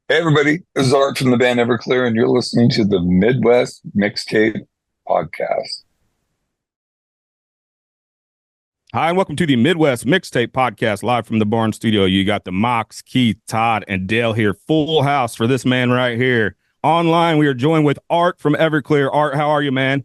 Hey everybody, this is Art from the band Everclear, and you're listening to the Midwest Mixtape podcast. Hi, and welcome to the Midwest Mixtape Podcast, live from the Barn Studio. You got the Mox, Keith, Todd, and Dale here. Full house for this man right here. Online, we are joined with Art from Everclear. Art, how are you, man?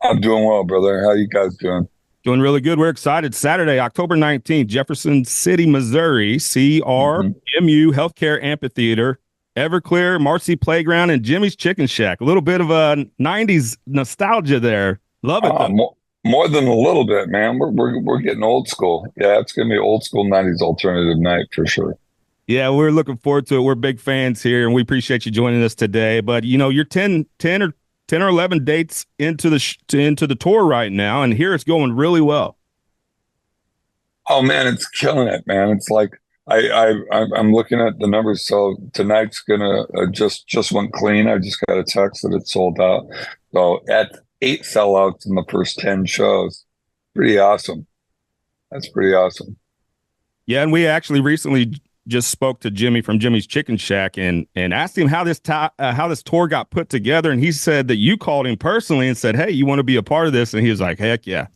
I'm doing well, brother. How you guys doing? Doing really good. We're excited. Saturday, October 19th, Jefferson City, Missouri, hmm CRMU Healthcare Amphitheater, Everclear, Marcy Playground, and Jimmie's Chicken Shack. A little bit of a 90s nostalgia there. Love it, though. More than a little bit, man. We're getting old school. Yeah, it's gonna be old school '90s alternative night for sure. Yeah, we're looking forward to it. We're big fans here, and we appreciate you joining us today. But you're 10 or 11 dates into into the tour right now, and here it's going really well. Oh man, it's killing it, man. It's like I'm looking at the numbers. So tonight's gonna just went clean. I just got a text that it's sold out. So at 8 sellouts in the first 10 shows, pretty awesome. That's pretty awesome. Yeah, and we actually recently just spoke to Jimmie from Jimmie's Chicken Shack and asked him how this tour got put together, and he said that you called him personally and said, "Hey, you want to be a part of this?" And he was like, "Heck yeah."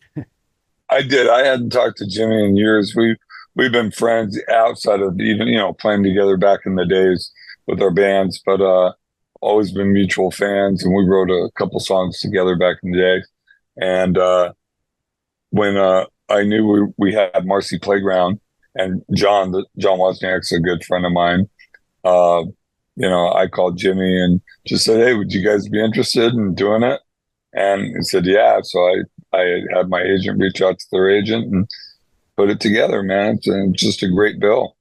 I did. I hadn't talked to Jimmie in years. We've been friends outside of even playing together back in the days with our bands, but always been mutual fans, and we wrote a couple songs together back in the day. And when I knew we had Marcy Playground and John Wozniak's a good friend of mine. Uh, I called Jimmie and just said, "Hey, would you guys be interested in doing it?" And he said, "Yeah." So I had my agent reach out to their agent and put it together, man. It's just a great bill.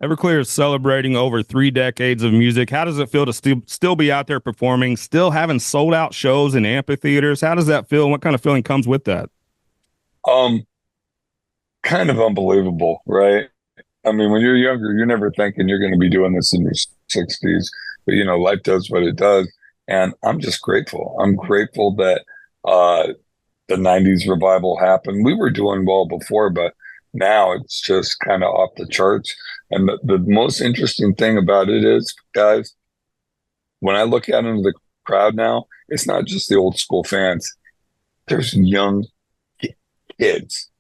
Everclear is celebrating over 3 decades of music. How does it feel to still be out there performing, still having sold out shows in amphitheaters? How does that feel? What kind of feeling comes with that? Um, Kind of unbelievable, right? I mean, when you're younger, you're never thinking you're going to be doing this in your 60s, but life does what it does. And I'm just grateful. I'm grateful that the 90s revival happened. We were doing well before, but now it's just kind of off the charts. And the most interesting thing about it is, guys, when I look out into the crowd now, it's not just the old school fans. There's young kids,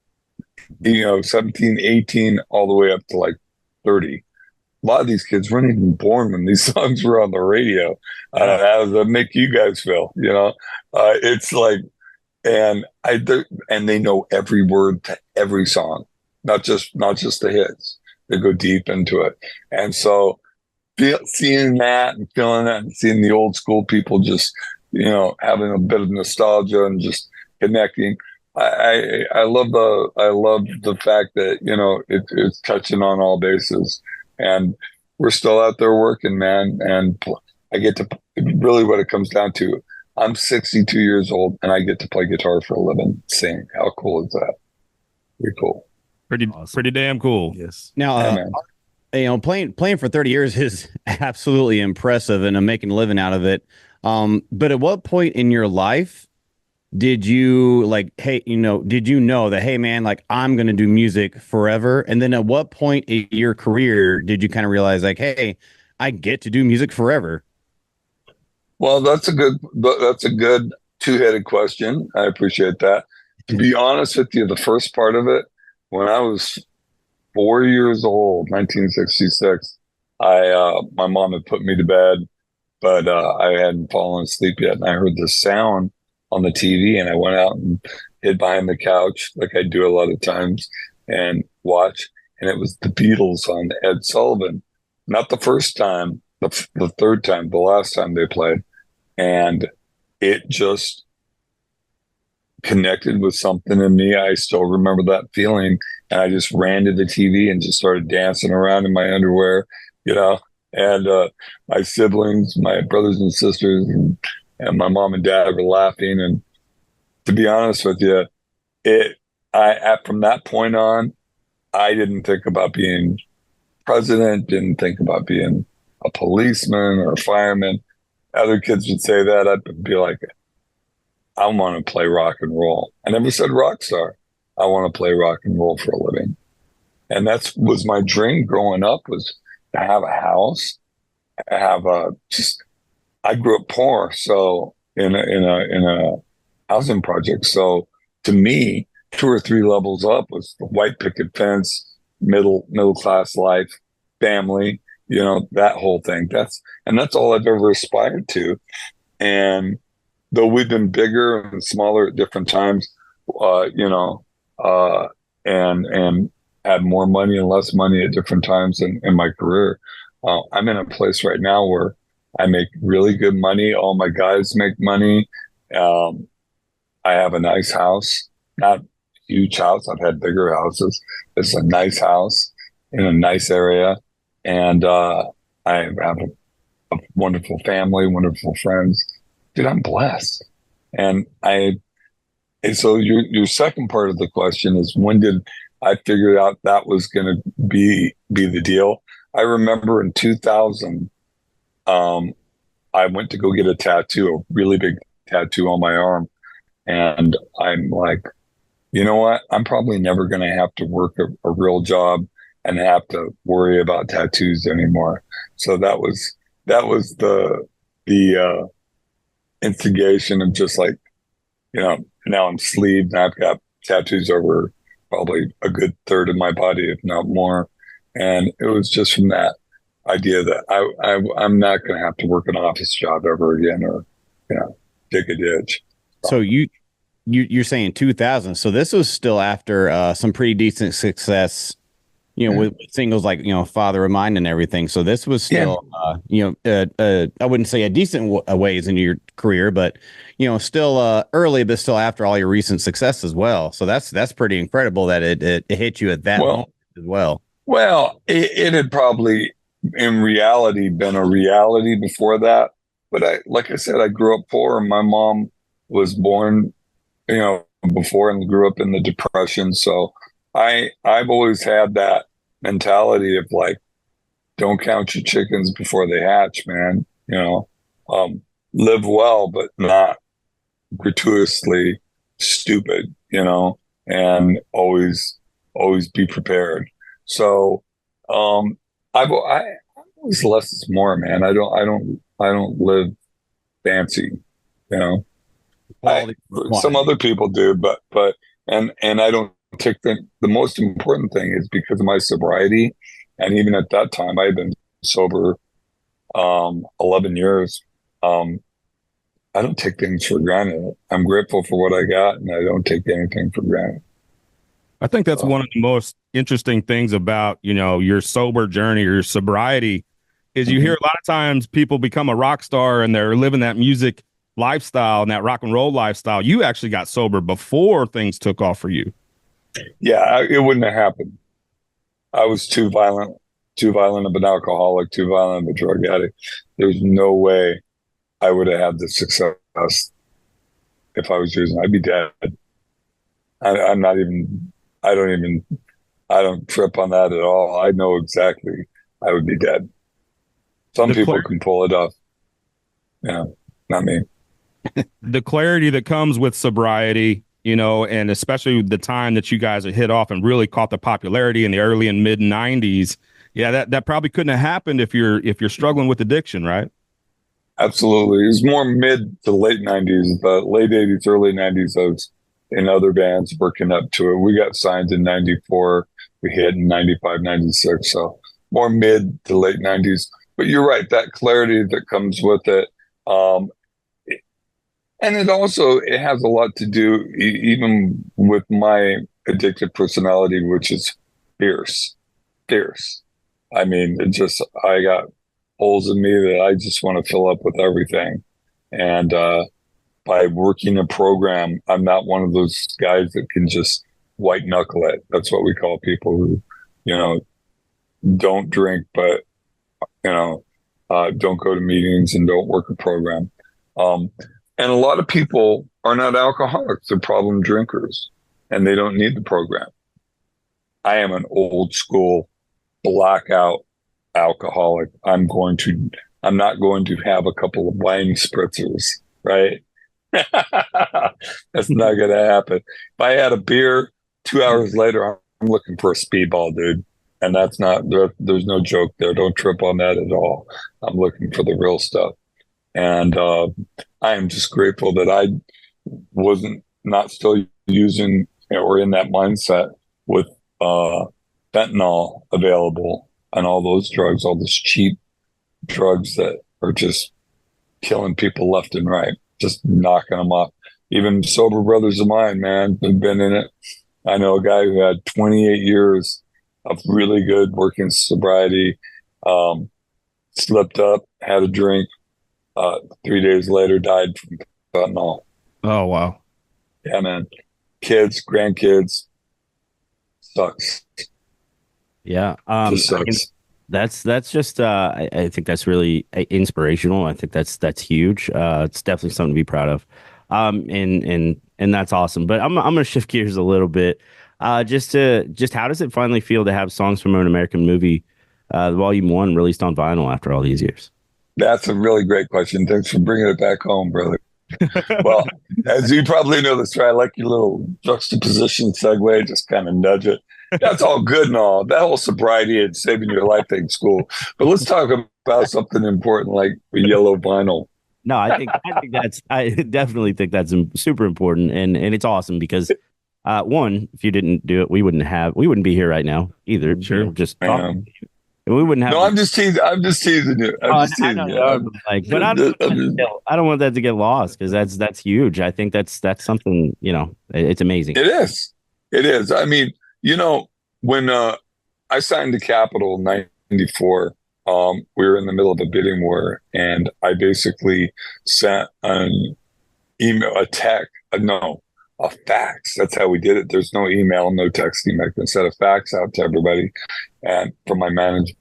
17, 18, all the way up to like 30. A lot of these kids weren't even born when these songs were on the radio. How does that make you guys feel? It's like, and they know every word to every song, not just the hits. They go deep into it, and so seeing that and feeling that, and seeing the old school people just having a bit of nostalgia and just connecting. I love the fact that it's touching on all bases, and we're still out there working, man. And I get to really what it comes down to. I'm 62 years old, and I get to play guitar for a living, sing. How cool is that? Pretty cool. Pretty Awesome. pretty damn cool. Yes. Now, playing for 30 years is absolutely impressive, and I'm making a living out of it. But at what point in your life did you did you know that, hey man, like I'm going to do music forever? And then at what point in your career did you kind of realize like, hey, I get to do music forever? Well, that's a good two-headed question. I appreciate that. To be honest with you, the first part of it, when I was 4 years old, 1966, my mom had put me to bed, but I hadn't fallen asleep yet, and I heard the sound on the TV, and I went out and hid behind the couch, like I do a lot of times, and watch. And it was the Beatles on Ed Sullivan. Not the first time, the third time, the last time they played, and it just connected with something in me. I still remember that feeling, and I just ran to the TV and just started dancing around in my underwear, you know. And my siblings, my brothers and sisters, and my mom and dad were laughing. And to be honest with you, from that point on, I didn't think about being president, didn't think about being a policeman or a fireman. Other kids would say that. I'd be like, I want to play rock and roll. I never said rock star. I want to play rock and roll for a living. And that was my dream growing up, was I have a house. I have I grew up poor, so in a housing project. So to me, two or three levels up was the white picket fence, middle class life, family, that whole thing. That's all I've ever aspired to. And though we've been bigger and smaller at different times, uh, you know, uh, and had more money and less money at different times in my career, I'm in a place right now where I make really good money. All my guys make money. Um, I have a nice house, not a huge house. I've had bigger houses. It's a nice house in a nice area, and I have a wonderful family, wonderful friends. Dude, I'm blessed. And and so your second part of the question is, when did I figure out that was going to be the deal? I remember in 2000, um, I went to go get a tattoo, a really big tattoo on my arm, and I'm like, you know what? I'm probably never going to have to work a real job and have to worry about tattoos anymore. So that was the instigation of just like, now I'm sleeved and I've got tattoos over probably a good third of my body, if not more. And it was just from that idea that I'm not going to have to work an office job ever again, or, dig a ditch. So you're saying 2000. So this was still after some pretty decent success, with singles like, Father of Mine and everything. So this was still, I wouldn't say a decent ways in your career, but, still early, but still after all your recent success as well. So that's pretty incredible that it hit you at that moment as well. Well, it had probably in reality been a reality before that. But like I said, I grew up poor, and my mom was born, before, and grew up in the Depression. So I've always had that mentality of like, don't count your chickens before they hatch, man. Live well, but not gratuitously stupid, and always be prepared. So, I always less is more, man. I don't live fancy, you know. I Some other people do, but I don't take the most important thing is because of my sobriety, and even at that time I had been sober 11 years. I don't take things for granted. I'm grateful for what I got, and I don't take anything for granted. I think that's one of the most interesting things about, your sober journey or your sobriety is you hear a lot of times people become a rock star and they're living that music lifestyle and that rock and roll lifestyle. You actually got sober before things took off for you. Yeah, it wouldn't have happened. I was too violent of an alcoholic, too violent of a drug addict. There's no way I would have had the success if I was using. I'd be dead. I'm not even. I don't trip on that at all. I know exactly I would be dead. Some people can pull it off. Yeah, not me. The clarity that comes with sobriety, and especially the time that you guys have hit off and really caught the popularity in the early and mid 90s. Yeah, that probably couldn't have happened if you're struggling with addiction, right? Absolutely. It was more mid to late 90s, but late 80s, early 90s, I was in other bands working up to it. We got signed in 94. We hit in 95, 96. So more mid to late 90s. But you're right, that clarity that comes with it. And it has a lot to do even with my addictive personality, which is fierce. I mean, I got holes in me that I just want to fill up with everything. And by working a program, I'm not one of those guys that can just white knuckle it. That's what we call people who, don't drink, but, don't go to meetings and don't work a program. And a lot of people are not alcoholics, they're problem drinkers, and they don't need the program. I am an old school blackout alcoholic. I'm not going to have a couple of wine spritzers, right? That's not going to happen. If I had a beer 2 hours later, I'm looking for a speedball, dude. And that's not there's no joke there. Don't trip on that at all. I'm looking for the real stuff. And I am just grateful that I wasn't not still using or in that mindset with fentanyl available and all those drugs, all those cheap drugs that are just killing people left and right, just knocking them off. Even sober brothers of mine, man, have been in it. I know a guy who had 28 years of really good working sobriety, slipped up, had a drink, 3 days later died from fentanyl. Oh, wow. Yeah, man. Kids, grandkids, sucks. Yeah. Just sucks. That's just I think that's really inspirational. I think that's huge. It's definitely something to be proud of. And that's awesome. But I'm gonna shift gears a little bit. Just how does it finally feel to have Songs from an American Movie, Volume 1 released on vinyl after all these years? That's a really great question. Thanks for bringing it back home, brother. Well, as you probably know this, right? I like your little juxtaposition segue, just kind of nudge it. That's all good and all. That whole sobriety and saving your life thing's cool. But let's talk about something important like the yellow vinyl. No, I definitely think that's super important, and it's awesome because one, if you didn't do it, we wouldn't be here right now either. Sure. You know, just talking. And we wouldn't have. No, I'm just teasing. I'm just teasing you. I'm just teasing you. But I don't want that to get lost because that's huge. I think that's something, it's amazing. It is. It is. I mean, when I signed to Capitol in '94, we were in the middle of a bidding war, and I basically sent an email, a fax. That's how we did it. There's no email, no texting. I can send a fax out to everybody and from my management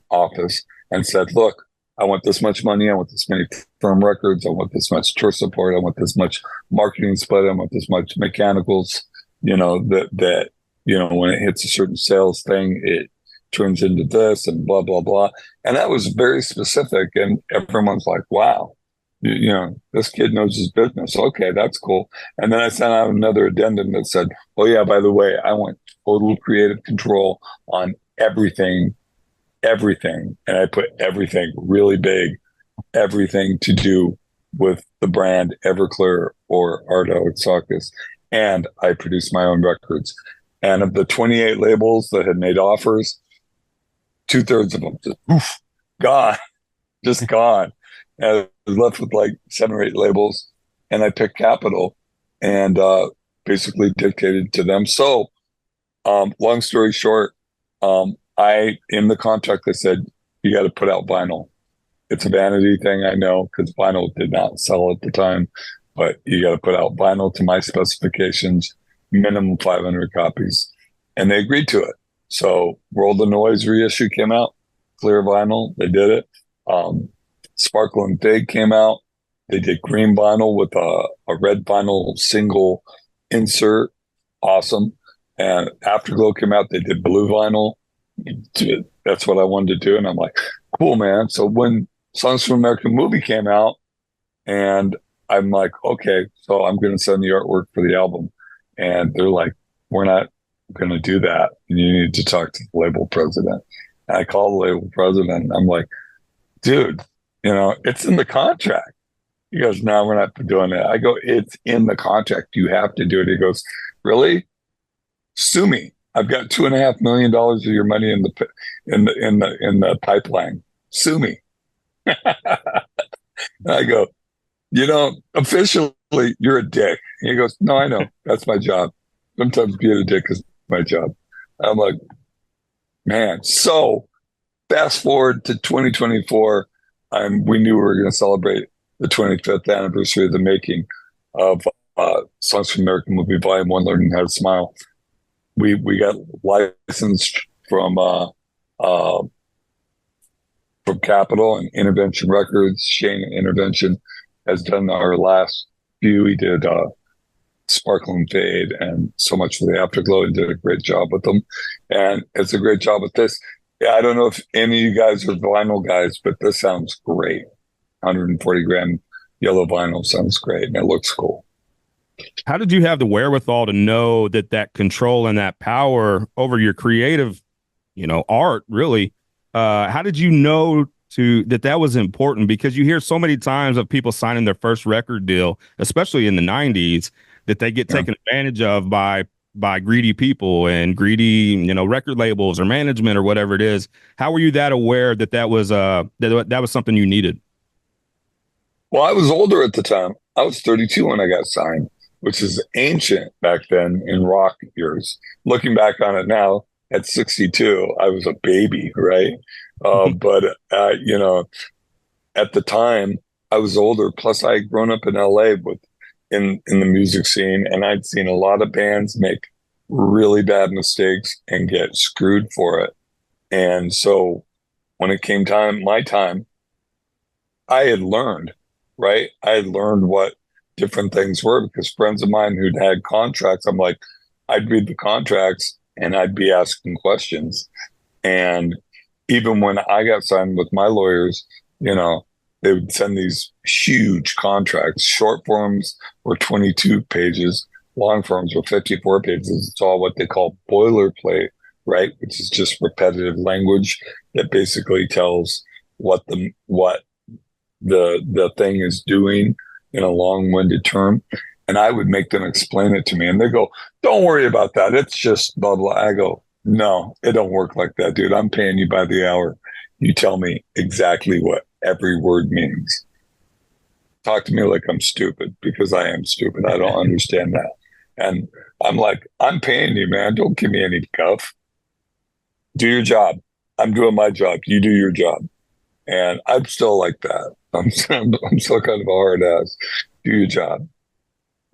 office and said, look, I want this much money. I want this many firm records. I want this much tour support. I want this much marketing split. I want this much mechanicals, that when it hits a certain sales thing, it turns into this and blah, blah, blah. And that was very specific. And everyone's like, wow. This kid knows his business. Okay, that's cool. And then I sent out another addendum that said, oh, yeah, by the way, I want total creative control on everything. And I put everything really big, everything to do with the brand Everclear or Art Alexakis. And I produced my own records. And of the 28 labels that had made offers, 2/3 of them just gone, just gone. And I was left with like 7 or 8 labels, and I picked Capitol and basically dictated to them. So, long story short, in the contract, they said, you got to put out vinyl. It's a vanity thing, I know, because vinyl did not sell at the time, but you got to put out vinyl to my specifications, minimum 500 copies. And they agreed to it. So World of Noise reissue came out, clear vinyl, they did it. Sparkle and Fade came out. They did green vinyl with a red vinyl single insert. Awesome. And Afterglow came out. They did blue vinyl. That's what I wanted to do. And I'm like, cool, man. So when Songs from American Movie came out, and I'm like, okay, so I'm going to send the artwork for the album. And they're like, we're not going to do that. You need to talk to the label president. And I call the label president. I'm like, dude, it's in the contract. He goes, no, we're not doing that. I go, it's in the contract. You have to do it. He goes, really? Sue me. I've got $2.5 million of your money in the pipeline. Sue me. I go, officially you're a dick. And he goes, no, I know. That's my job. Sometimes being a dick is my job. I'm like, man. So fast forward to 2024. We knew we were going to celebrate the 25th anniversary of the making of Songs from American Movie Volume 1, Learning How to Smile. We got licensed from Capitol and Intervention Records. Shane Intervention has done our last few. He did Sparkle and Fade and So Much for the Afterglow, and did a great job with them. And it's a great job with this. Yeah, I don't know if any of you guys are vinyl guys, but this sounds great. 140 gram yellow vinyl sounds great, and it looks cool. How did you have the wherewithal to know that control and that power over your creative art really. How did you know that was important? Because you hear so many times of people signing their first record deal, especially in the 90s, that they get taken advantage of by greedy people and greedy, record labels or management or whatever it is. How were you that aware that was that was something you needed? Well, I was older at the time. I was 32 when I got signed, which is ancient back then in rock years. Looking back on it now, at 62, I was a baby, right? But at the time, I was older. Plus, I had grown up in LA in the music scene, and I'd seen a lot of bands make really bad mistakes and get screwed for it. And so, when it came my time, I had learned, right? I had learned what different things were because friends of mine who'd had contracts, I'm like, I'd read the contracts and I'd be asking questions. And even when I got signed with my lawyers, they would send these huge contracts. Short forms were 22 pages, long forms were 54 pages. It's all what they call boilerplate, right? Which is just repetitive language that basically tells what the thing is doing in a long-winded term. And I would make them explain it to me. And they go, don't worry about that. It's just blah, blah. I go, no, it don't work like that, dude. I'm paying you by the hour. You tell me exactly what every word means. Talk to me like I'm stupid because I am stupid. I don't understand that. And I'm like, I'm paying you, man. Don't give me any guff. Do your job. I'm doing my job. You do your job. And I'm still like that. I'm still kind of a hard ass. Do your job.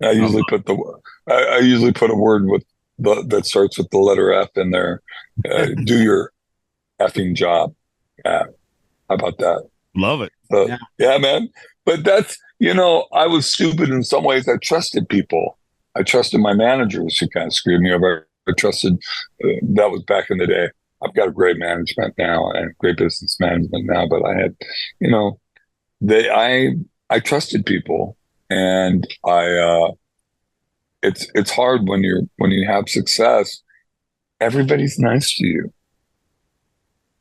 I usually put a word that starts with the letter F in there. Do your effing job. Yeah. How about that? Love it. Yeah, man. But that's, I was stupid in some ways. I trusted people. I trusted my managers who kind of screwed me over. I trusted, that was back in the day. I've got a great management now and great business management now, but I had, I trusted people, and it's hard when you have success. Everybody's nice to you,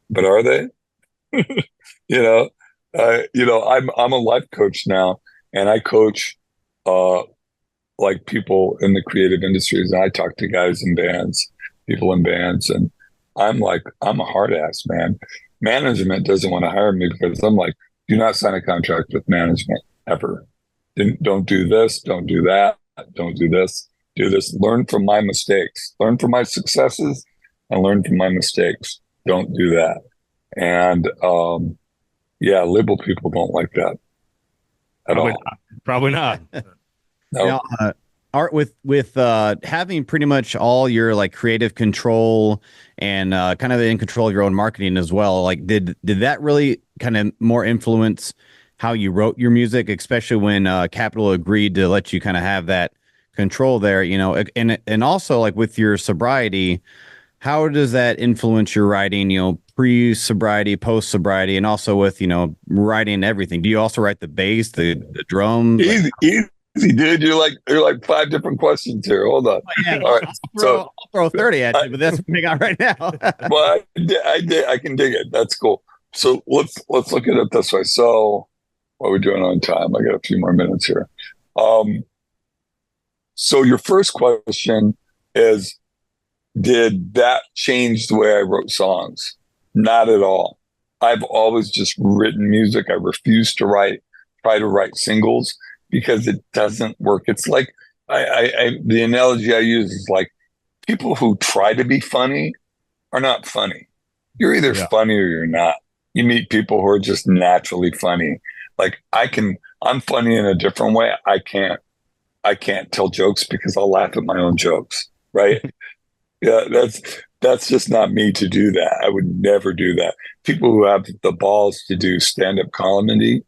but are they? I'm a life coach now, and I coach like people in the creative industries, and I talk to guys in bands, people in bands, and I'm a hard ass, man. Management doesn't want to hire me because I'm like, do not sign a contract with management ever. Don't do this, don't do that, don't do this, do this. Learn from my mistakes, learn from my successes, and learn from my mistakes. Don't do that. And label people don't like that at all. Probably not. No. Art, with having pretty much all your like creative control and kind of in control of your own marketing as well, like did that really kind of more influence how you wrote your music, especially when Capitol agreed to let you kind of have that control there, and also like with your sobriety, how does that influence your writing, pre-sobriety, post-sobriety, and also with, writing everything? Do you also write the bass, the drums? Easy, dude. You're like 5 different questions here. Hold on. All right. I'll throw 30 at you, but that's what we got right now. Well, I can dig it. That's cool. So let's look at it this way. So what are we doing on time? I got a few more minutes here. So your first question is, did that change the way I wrote songs? Not at all. I've always just written music. I refuse to try to write singles because it doesn't work. It's like the analogy I use is like people who try to be funny are not funny. You're either funny or you're not. You meet people who are just naturally funny. Like I'm funny in a different way. I can't tell jokes because I'll laugh at my own jokes. Right. Yeah. That's just not me to do that. I would never do that. People who have the balls to do stand-up comedy,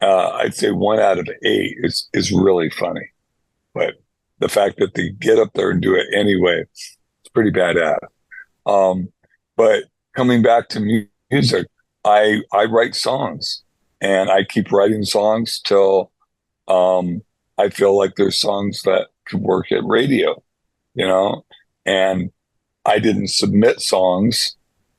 I'd say 1 out of 8 is really funny. But the fact that they get up there and do it anyway, it's pretty badass. But coming back to music, I write songs, and I keep writing songs till I feel like there's songs that could work at radio, and I didn't submit songs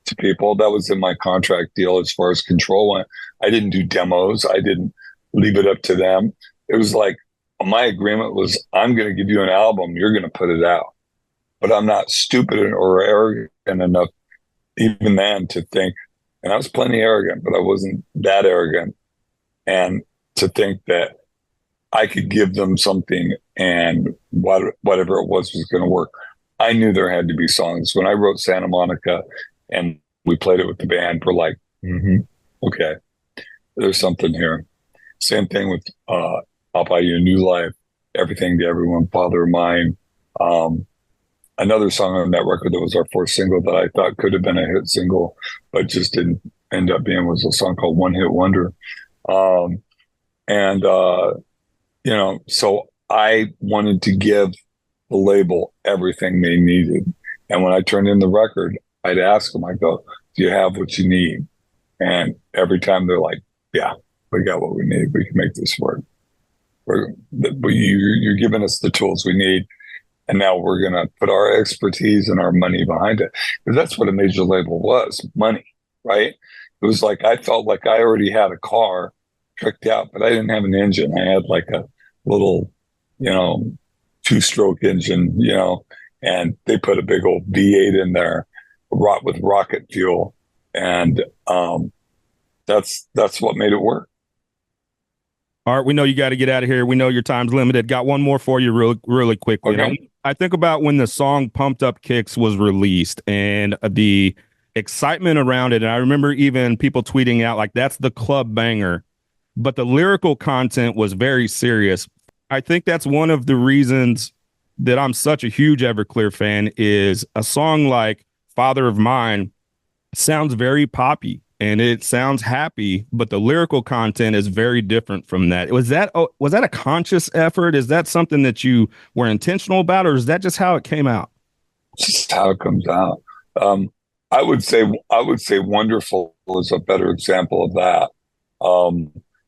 to people. That was in my contract deal as far as control went. I didn't do demos. I didn't leave it up to them. It was like my agreement was, I'm going to give you an album. You're going to put it out. But I'm not stupid or arrogant enough even then to think, and I was plenty arrogant, but I wasn't that arrogant, and to think that I could give them something and whatever it was going to work. I knew there had to be songs. When I wrote Santa Monica and we played it with the band, we're like, okay, there's something here. Same thing with I'll Buy You a New Life, Everything to Everyone, Father of Mine. Another song on that record that was our fourth single that I thought could have been a hit single, but just didn't end up being, was a song called One Hit Wonder. You know, so I wanted to give the label everything they needed. And when I turned in the record, I'd ask them, I go, do you have what you need? And every time they're like, yeah, we got what we need. We can make this work. You're giving us the tools we need. And now we're going to put our expertise and our money behind it. Because that's what a major label was, money, right? It was like, I felt like I already had a car tricked out, but I didn't have an engine. I had like a little, you know, 2-stroke engine, you know, and they put a big old V8 in there, with rocket fuel. And that's what made it work. Art, we know you got to get out of here. We know your time's limited. Got one more for you really quickly. Okay. I think about when the song Pumped Up Kicks was released and the excitement around it. And I remember even people tweeting out like, that's the club banger. But the lyrical content was very serious. I think that's one of the reasons that I'm such a huge Everclear fan is a song like Father of Mine sounds very poppy and it sounds happy, but the lyrical content is very different from that. Was that a conscious effort? Is that something that you were intentional about, or is that just how it came out? It's just how it comes out. I would say Wonderful is a better example of that.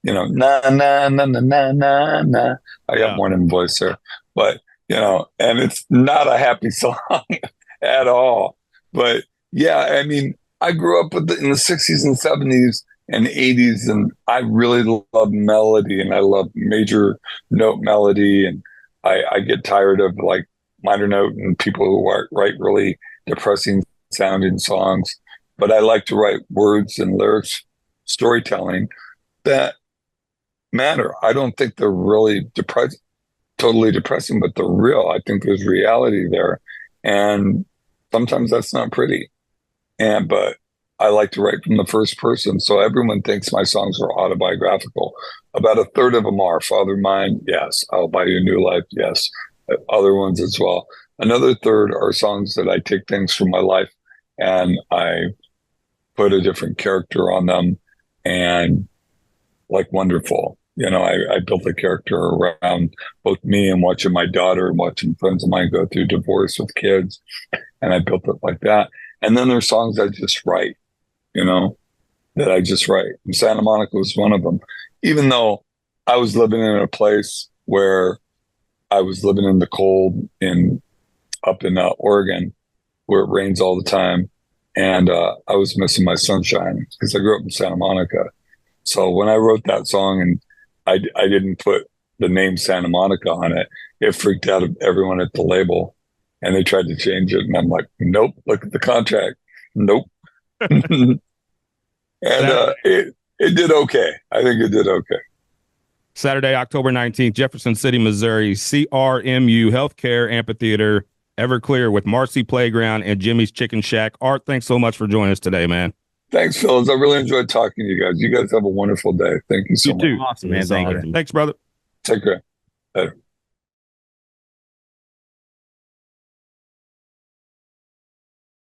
You know, na na na na na na na. I got morning voice there, but you know, and it's not a happy song at all. But yeah, I mean, I grew up in the 60s and 70s and 80s, and I really love melody, and I love major note melody, and I get tired of like minor note and people who write really depressing sounding songs. But I like to write words and lyrics, storytelling that matter. I don't think they're really totally depressing, but they're real. I think there's reality there, and sometimes that's not pretty. But I like to write from the first person, so everyone thinks my songs are autobiographical. About a third of them are. Father of Mine, yes. I'll Buy You a New Life, yes. Other ones as well. Another third are songs that I take things from my life and I put a different character on them, and like Wonderful. You know, I built a character around both me and watching my daughter and watching friends of mine go through divorce with kids. And I built it like that. And then there's songs I just write, you know, that I just write. And Santa Monica was one of them. Even though I was living in a place where I was living in the cold up in Oregon, where it rains all the time. And I was missing my sunshine because I grew up in Santa Monica. So when I wrote that song and I didn't put the name Santa Monica on it, it freaked out everyone at the label, and they tried to change it. And I'm like, nope, look at the contract. Nope. And it did okay. I think it did okay. Saturday, October 19th, Jefferson City, Missouri, CRMU Healthcare Amphitheater, Everclear with Marcy Playground and Jimmie's Chicken Shack. Art, thanks so much for joining us today, man. Thanks, Phyllis. I really enjoyed talking to you guys. You guys have a wonderful day. Thank you so much. Awesome, man. Thank you. Thanks, brother. Take care. Later.